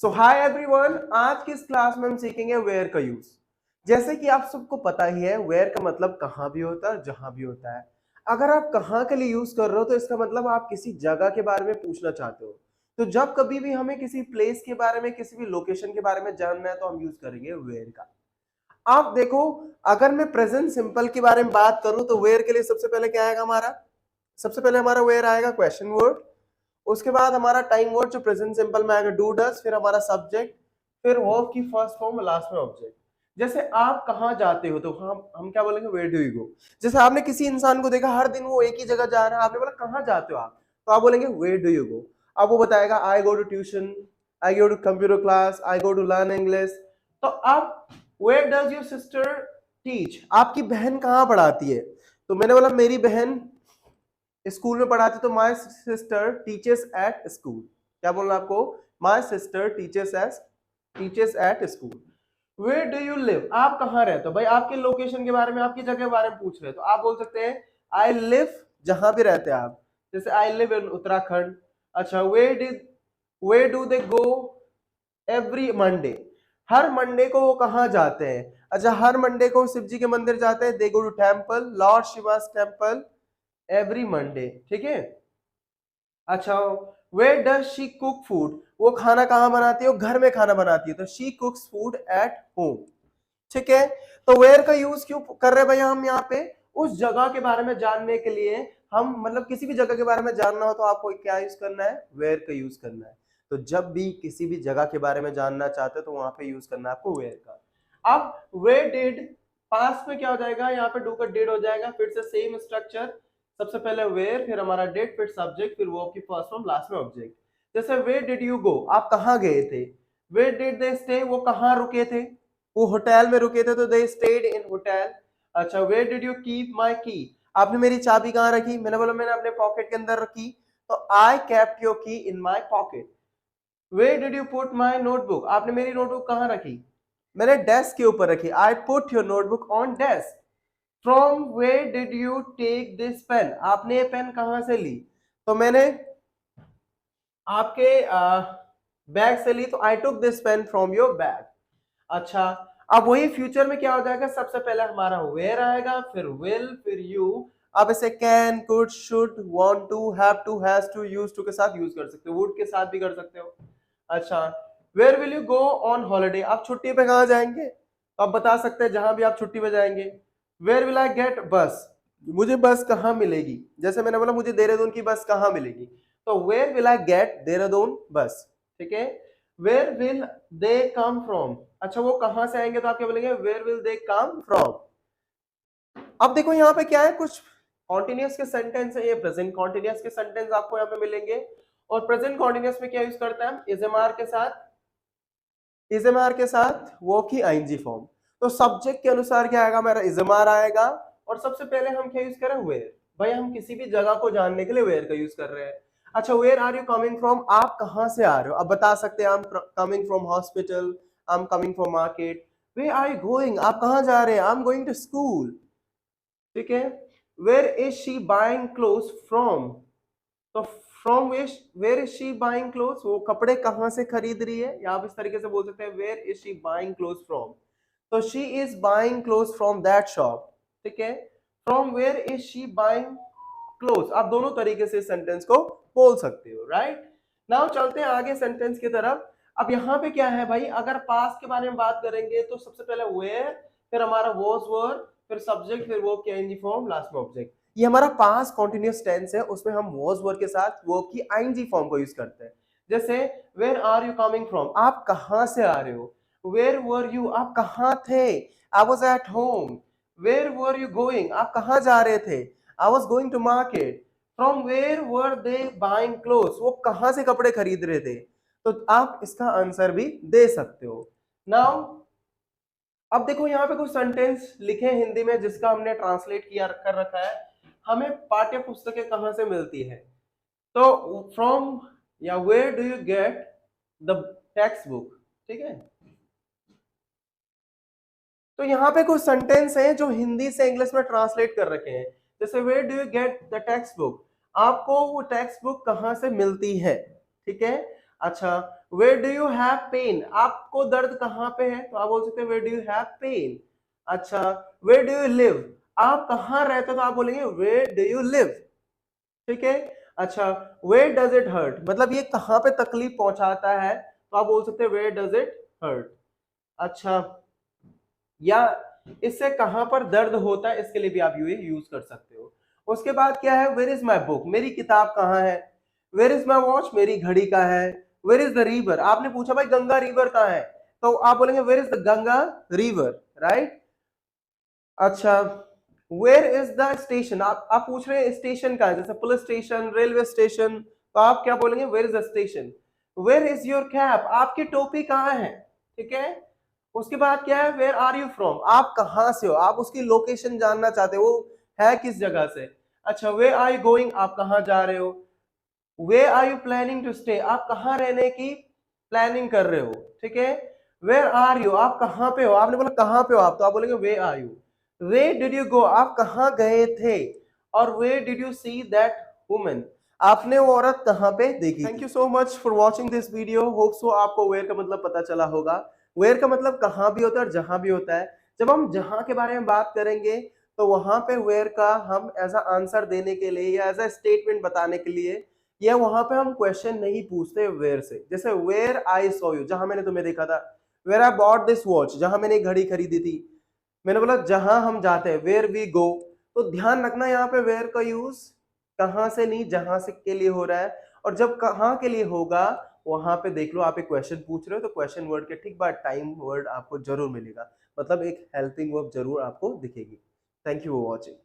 सो hi everyone, आज की इस क्लास में हम सीखेंगे वेयर का यूज। जैसे कि आप सबको पता ही है, वेयर का मतलब कहाँ भी होता है, जहां भी होता है। अगर आप कहाँ के लिए यूज कर रहे हो तो इसका मतलब आप किसी जगह के बारे में पूछना चाहते हो। तो जब कभी भी हमें किसी प्लेस के बारे में, किसी भी लोकेशन के बारे में जानना है तो हम यूज करेंगे वेयर का। आप देखो, अगर मैं प्रेजेंट सिंपल के बारे में बात करूं तो वेयर के लिए सबसे पहले क्या आएगा हमारा? सबसे पहले हमारा वेयर आएगा क्वेश्चन वर्ड। उसके बाद हमारा टाइम वर्ड जो प्रेजेंट सिंपल में आएगा डू डज, फिर हमारा सब्जेक्ट, फिर वर्ब की फर्स्ट फॉर्म, लास्ट में ऑब्जेक्ट। जैसे आप कहाँ जाते हो तो हम क्या बोलेंगे? Where do you go. जैसे आपने किसी इंसान को देखा हर दिन वो एक ही जगह जा रहा है, आपने बोला कहाँ जाते हो आप, तो आप बोलेंगे वेयर डू यू गो। अब वो बताएगा I go to tuition, I go to computer class, I go to learn English. तो अब where does your sister teach, आपकी बहन कहाँ पढ़ाती है? तो मैंने बोला मेरी बहन स्कूल में पढ़ाती, तो my sister teachers at school. क्या बोलना आपको? My sister teachers at school. Where do you live, आप कहाँ रहते हो? भाई आपके लोकेशन के बारे में, आपकी जगह के बारे में पूछ रहे हैं तो आप बोल सकते हैं आई लिव, जहां भी रहते हैं आप। जैसे आई लिव इन उत्तराखंड। अच्छा, where do they go every Monday, हर मंडे को वो कहाँ जाते हैं? अच्छा, हर मंडे को शिव जी के मंदिर जाते हैं, they go to temple, Lord Shiva's temple every Monday. ठीक है। अच्छा, where does she cook food, वो खाना कहाँ बनाती है? वो घर में खाना बनाती है, तो शी कुक्स फूड एट होम। ठीक है। तो वेयर का यूज क्यों कर रहे हैं भैया हम यहाँ पे? उस जगह के बारे में जानने के लिए। हम मतलब किसी भी जगह के बारे में जानना हो तो आपको क्या यूज करना है? वेयर का यूज करना है। तो जब भी किसी भी जगह के बारे में जानना चाहते हो तो वहां पे यूज करना है आपको वेयर का। अब वेयर डिड, पास्ट में क्या हो जाएगा? यहाँ पे डू का डिड हो जाएगा, फिर से सेम स्ट्रक्चर। सबसे पहले वेयर, फिर हमारा डिड, फिर सब्जेक्ट, फिर वर्ब की फर्स्ट फॉर्म, लास्ट में ऑब्जेक्ट। जैसे वेयर डिड यू गो, आप कहाँ गए थे? वेयर डिड दे स्टे, वो कहाँ रुके थे? वो होटल में रुके थे, तो दे स्टेड इन होटल। अच्छा, where did you keep my key, आपने मेरी चाबी कहाँ रखी? मैंने बोला मैंने अपने पॉकेट के अंदर रखी, तो आई kept your key in my pocket. Where did you put my notebook, आपने मेरी नोटबुक कहाँ रखी? मैंने डेस्क के ऊपर रखी, I put your notebook on desk. From where did you take this pen, आपने ये पेन कहाँ से ली? तो मैंने आपके बैग से ली, तो I took this pen from your bag. अच्छा, अब वही फ्यूचर में क्या हो जाएगा? सबसे पहले हमारा वेयर आएगा, फिर विल, फिर यू। अब इसे can, could, should, want to, have to, has to, use to के साथ यूज कर सकते हो, वुड के साथ भी कर सकते हो। अच्छा, where will you go on holiday, आप छुट्टी पे कहाँ जाएंगे? तो आप बता सकते हैं जहां भी आप छुट्टी पे जाएंगे। वेयर विल आई गेट बस, मुझे बस कहाँ मिलेगी? जैसे मैंने बोला मुझे देहरादून की बस कहाँ मिलेगी, तो where will I get Dehradun bus. ठीक है। Where will they come from, अच्छा वो कहां से आएंगे तो आप क्या बोलेंगे? Where will they come from. अब देखो यहाँ पे क्या है, कुछ कॉन्टिन्यूअस के सेंटेंस है, ये प्रेजेंट कॉन्टिन्यूअस के सेंटेंस आपको यहाँ पे मिलेंगे। और प्रेजेंट कॉन्टिन्यूअस में क्या यूज करता है? इजएमआर के साथ, इजएमआर के साथ वो की आईएनजी फॉर्म। तो सब्जेक्ट के अनुसार क्या आएगा? मेरा इजएमआर आएगा। और सबसे पहले हम क्या यूज करें? वेयर। भाई हम किसी भी जगह को जानने के लिए वेयर का यूज कर रहे हैं। अच्छा, where are you coming from, आप कहां से आ रहे हो? अब बता सकते हैं I am coming from hospital, I am coming from market. Where are you going, आप कहां जा रहे हैं? I am going to school. ठीक है। Where is she buying cloth from, तो from where is she buying clothes, वो कपड़े कहां से खरीद रही है, या आप इस तरीके से बोल सकते हैं where is she buying clothes from, तो she is buying clothes from that shop. ठीक है। From where is she buying clothes, आप दोनों तरीके से सेंटेंस को बोल सकते हो। राइट नाउ चलते हैं आगे सेंटेंस की तरफ। अब यहाँ पे क्या है भाई, अगर पास्ट के बारे में बात करेंगे तो सबसे पहले वेयर, फिर हमारा वॉज वर, फिर सब्जेक्ट, फिर वर्ब की आईएनजी फॉर्म, लास्ट में ऑब्जेक्ट। ये हमारा पास्ट कॉन्टिन्यूअस टेंस है, उसमें हम वॉज वर्ब के साथ वर्ब की आईएनजी फॉर्म को यूज करते हैं। जैसे where are you coming from, आप कहां से आ रहे हो? वेयर वर यू, आप कहां थे? I was at home. Where were you going, आप कहां जा रहे थे? I was going to market. From where were they buying clothes, वो कहां से कपड़े खरीद रहे थे? तो आप इसका आंसर भी दे सकते हो। नाउ अब देखो यहाँ पे कुछ सेंटेंस लिखे हैं हिंदी में जिसका हमने ट्रांसलेट किया कर रखा है। हमें पाठ्य पुस्तकें कहां से मिलती है? तो फ्रॉम या where do you get the text book. ठीक है। तो यहाँ पे कुछ सेंटेंस हैं जो हिंदी से इंग्लिश में ट्रांसलेट कर रखे हैं। जैसे where do you get the text book, आपको वो टेक्स्ट बुक कहां से मिलती है? ठीक है। अच्छा, where do you have pain, आपको दर्द कहाँ पे है, तो आप बोल सकते हैं where do you have pain. अच्छा, वेयर डू यू लिव, आप कहाँ रहते हो, तो आप बोलेंगे वेयर डू यू लिव। ठीक है। अच्छा, वेयर डज इट हर्ट, मतलब ये कहाँ पे तकलीफ पहुंचाता है, तो आप बोल सकते हैं वेयर डज इट हर्ट। अच्छा, या इससे कहां पर दर्द होता है, इसके लिए भी आप ये यूज कर सकते हो। उसके बाद क्या है, वेयर इज माई बुक, मेरी किताब कहाँ है। वेयर इज माई वॉच, मेरी घड़ी कहाँ है। वेयर इज द रिवर, आपने पूछा भाई गंगा रिवर कहाँ है, तो आप बोलेंगे where is the Ganga river, right. अच्छा, वेयर इज द स्टेशन, आप पूछ रहे हैं स्टेशन कहाँ है, जैसे पुलिस स्टेशन, रेलवे स्टेशन, तो आप क्या बोलेंगे where is the station. Where is your cap, आपकी टोपी कहाँ है। ठीक है। उसके बाद क्या है, वेयर आर यू फ्रॉम, आप कहाँ से हो, आप उसकी लोकेशन जानना चाहते हो, वो है किस जगह से। अच्छा, वेयर आर यू गोइंग, आप कहाँ जा रहे हो। Where are you planning to stay, आप कहाँ रहने की प्लानिंग कर रहे हो। ठीक है। वेयर आर यू, आप कहाँ पे हो, आपने बोला कहाँ पे हो आप, तो आप बोलेंगे where are you. Where did you go, आप कहाँ गए थे। और where did you see that woman, आपने वो औरत कहाँ पे देखी। Thank you so much for watching this video, hope so आपको वेयर का मतलब पता चला होगा। वेयर का मतलब कहाँ भी होता है और जहां भी होता है। जब हम जहां के बारे में बात करेंगे तो वहां पे वेयर का हम एज अ आंसर देने के लिए या एज अ स्टेटमेंट बताने के लिए, या वहां पे हम क्वेश्चन नहीं पूछते वेयर से। जैसे वेयर आई सॉ यू, जहां मैंने तुम्हें देखा था। Where I bought this watch, जहां मैंने एक घड़ी खरीदी थी। मैंने बोला जहां हम जाते हैं, वेयर वी गो। तो ध्यान रखना यहाँ पे वेयर का यूज कहां से नहीं, जहां से के लिए हो रहा है। और जब कहां के लिए होगा, वहां पे देख लो, आप एक क्वेश्चन पूछ रहे हो तो क्वेश्चन वर्ड के ठीक बाद टाइम वर्ड आपको जरूर मिलेगा, मतलब एक हेल्पिंग वर्ब जरूर आपको दिखेगी। Thank you for watching.